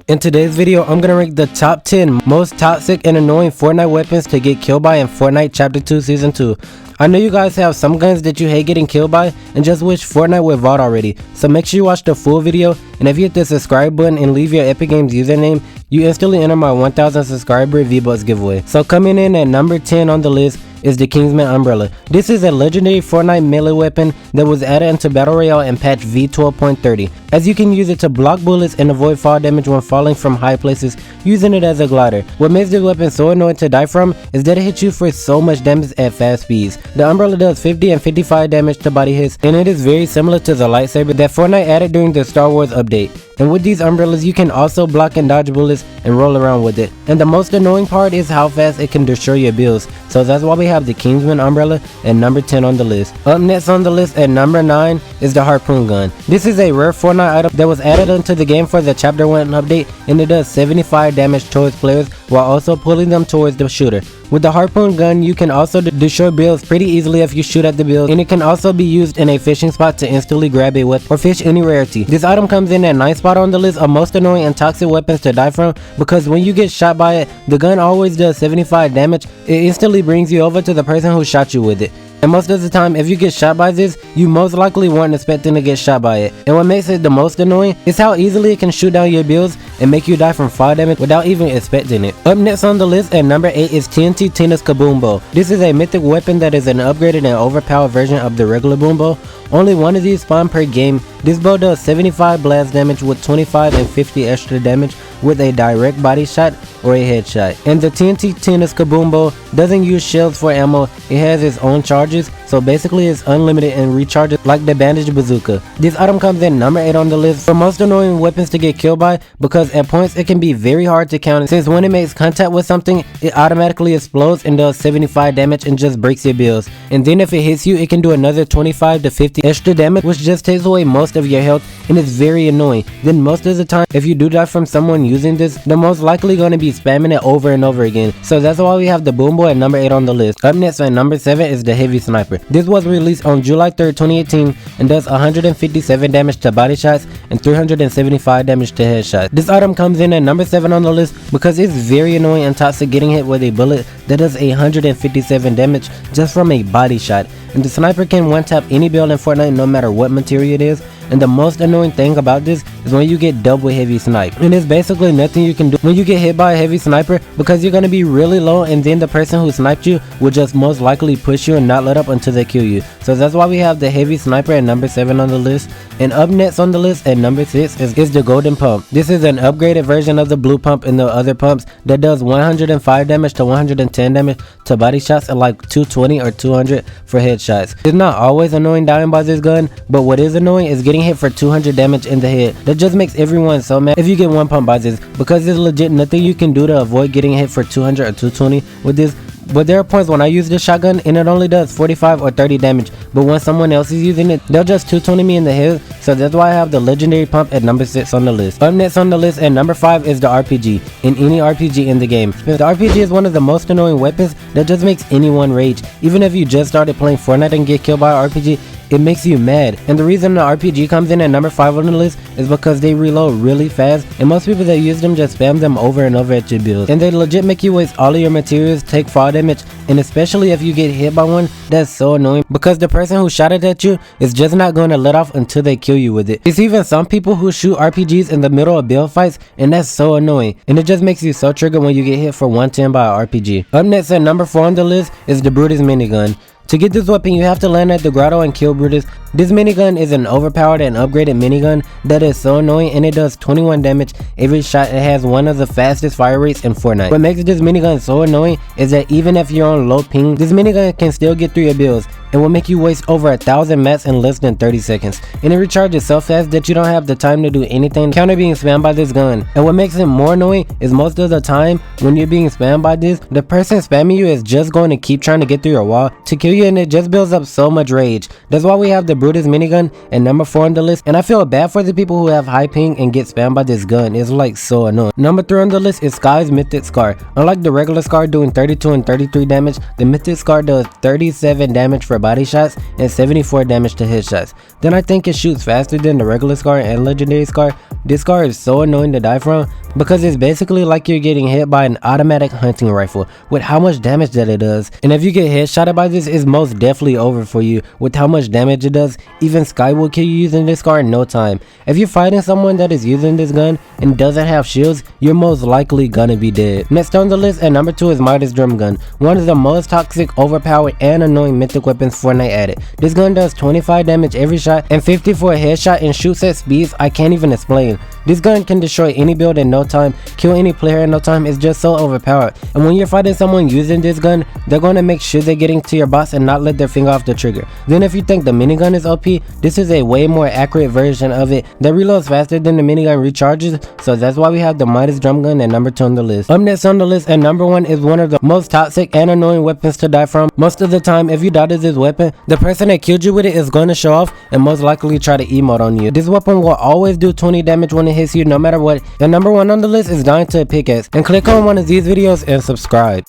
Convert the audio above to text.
In today's video, I'm gonna rank the top 10 most toxic and annoying Fortnite weapons to get killed by in Fortnite Chapter 2 Season 2. I know you guys have some guns that you hate getting killed by and just wish Fortnite would VOD already, so make sure you watch the full video, and if you hit the subscribe button and leave your Epic Games username, you instantly enter my 1000 subscriber V-Bucks giveaway. So coming in at number 10 on the list is the Kingsman Umbrella. This is a legendary Fortnite melee weapon that was added into Battle Royale in patch V12.30, as you can use it to block bullets and avoid fall damage when falling from high places using it as a glider. What makes this weapon so annoying to die from is that it hits you for so much damage at fast speeds. The Umbrella does 50 and 55 damage to body hits, and it is very similar to the lightsaber that Fortnite added during the Star Wars update. And with these umbrellas, you can also block and dodge bullets and roll around with it. And the most annoying part is how fast it can destroy your builds. So that's why we have the Kingsman Umbrella at number 10 on the list. Up next on the list at number 9 is the Harpoon Gun. This is a rare Fortnite item that was added into the game for the Chapter 1 update, and it does 75 damage towards players while also pulling them towards the shooter. With the Harpoon Gun, you can also destroy builds pretty easily if you shoot at the build, and it can also be used in a fishing spot to instantly grab a weapon or fish any rarity. This item comes in at 9th spot on the list of most annoying and toxic weapons to die from, because when you get shot by it, the gun always does 75 damage. It instantly brings you over to the person who shot you with it. And most of the time, if you get shot by this, you most likely weren't expecting to get shot by it. And what makes it the most annoying is how easily it can shoot down your builds and make you die from fall damage without even expecting it. Up next on the list at number 8 is TNT Tina's Kaboom Bow. This is a mythic weapon that is an upgraded and overpowered version of the regular boom bow. Only one of these spawn per game. This bow does 75 blast damage with 25 and 50 extra damage with a direct body shot or a headshot. And the TNT Tina's Kaboom Bow doesn't use shells for ammo, it has its own charges, so basically it's unlimited and recharges like the bandage bazooka. This item comes in number 8 on the list for most annoying weapons to get killed by, because at points it can be very hard to counter, since when it makes contact with something, it automatically explodes and does 75 damage and just breaks your builds. And then if it hits you, it can do another 25 to 50 extra damage, which just takes away most of your health, and it's very annoying. Then most of the time, if you do die from someone using this, they're most likely going to be spamming it over and over again. So that's why we have the Boom Bow at number 8 on the list. Up next at number 7 is the Heavy Sniper. This was released on July 3rd, 2018 and does 157 damage to body shots and 375 damage to headshots. This item comes in at number 7 on the list because it's very annoying and toxic getting hit with a bullet that does 157 damage just from a body shot. And the sniper can one-tap any build in Fortnite no matter what material it is. And the most annoying thing about this is when you get double heavy snipe. And there's basically nothing you can do when you get hit by a heavy sniper, because you're going to be really low, and then the person who sniped you will just most likely push you and not let up until they kill you. So that's why we have the Heavy Sniper at number 7 on the list. And up next on the list at number 6 is the Golden Pump. This is an upgraded version of the Blue Pump and the other pumps that does 105 damage to 110 damage to body shots and like 220 or 200 for headshots. It's not always annoying dying by this gun, but what is annoying is getting hit for 200 damage in the head. That just makes everyone so mad if you get one pump by this, because there's legit nothing you can do to avoid getting hit for 200 or 220 with this. But there are points when I use this shotgun and it only does 45 or 30 damage, but when someone else is using it, they'll just 220 me in the head. So that's why I have the legendary pump at number 6 on the list. Up next on the list at number 5 is the RPG, in any RPG in the game. The RPG is one of the most annoying weapons that just makes anyone rage. Even if you just started playing Fortnite and get killed by an RPG, it makes you mad. And the reason the RPG comes in at number 5 on the list is because they reload really fast, and most people that use them just spam them over and over at your build. And they legit make you waste all of your materials, take fall damage, and especially if you get hit by one, that's so annoying, because the person who shot it at you is just not going to let off until they kill you with it. It's even some people who shoot RPGs in the middle of build fights, and that's so annoying, and it just makes you so triggered when you get hit for 110 by an RPG. Up next at number 4 on the list is the Brutus minigun. To get this weapon, you have to land at the grotto and kill Brutus. This minigun is an overpowered and upgraded minigun that is so annoying, and it does 21 damage every shot. It has one of the fastest fire rates in Fortnite. What makes this minigun so annoying is that even if you're on low ping, this minigun can still get through your builds and will make you waste over 1,000 mats in less than 30 seconds. And it recharges so fast that you don't have the time to do anything counter being spammed by this gun. And what makes it more annoying is most of the time when you're being spammed by this, the person spamming you is just going to keep trying to get through your wall to kill you, and it just builds up so much rage. That's why we have the Brutus minigun at number 4 on the list, and I feel bad for the people who have high ping and get spammed by this gun. It's like so annoying. Number 3 on the list is Sky's Mythic Scar. Unlike the regular Scar doing 32 and 33 damage, the Mythic Scar does 37 damage for body shots and 74 damage to headshots. Then I think it shoots faster than the regular scar and legendary scar. This scar is so annoying to die from because it's basically like you're getting hit by an automatic hunting rifle with how much damage that it does. And if you get headshotted by this, it's most definitely over for you with how much damage it does. Even Sky will kill you using this scar in no time. If you're fighting someone that is using this gun and doesn't have shields, you're most likely gonna be dead. Next on the list at number 2 is Midas Drum Gun, one of the most toxic, overpowered, and annoying mythic weapons Fortnite added. This gun does 25 damage every shot and 54 headshot and shoots at speeds I can't even explain. This gun can destroy any build in no time, kill any player in no time. It's just so overpowered. And when you're fighting someone using this gun, they're going to make sure they're getting to your boss and not let their finger off the trigger. Then if you think the minigun is OP, this is a way more accurate version of it that reloads faster than the minigun recharges, so that's why we have the Midas Drum Gun at number 2 on the list. Up next on the list at number 1 is one of the most toxic and annoying weapons to die from. Most of the time, if you die to this weapon, the person that killed you with it is going to show off and most likely try to emote on you. This weapon will always do 20 damage when it hits you no matter what. And number 1 on the list is dying to a pickaxe. And click on one of these videos and subscribe.